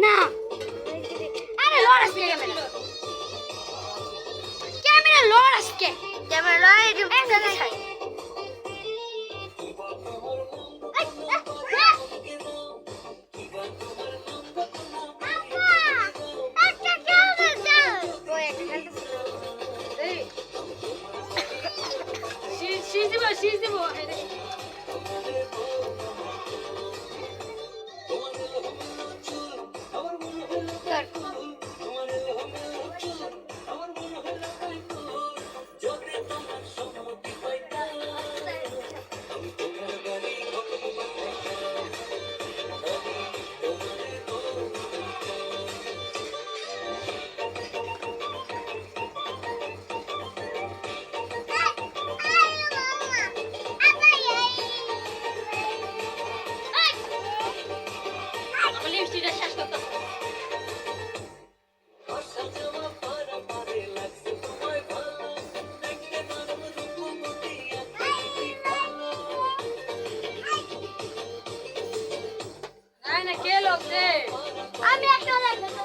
না আরে লড় আজকে ক্যামেরা লড় আজকে ক্যামেরা লড় এই যে ছাই She's the one. আমি একটা লাগবে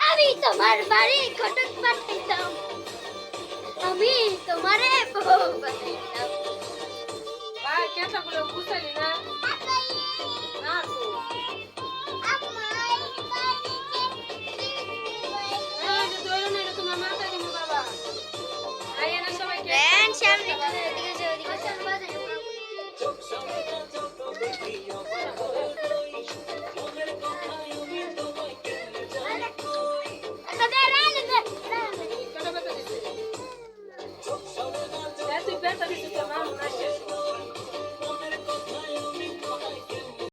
আমি তোমার বাড়ি ঘটক পাঠাইতাম আমি তোমারে বউ বানাইতাম ভাই কেটা গুলো বুঝালি না না তো That's the best of it.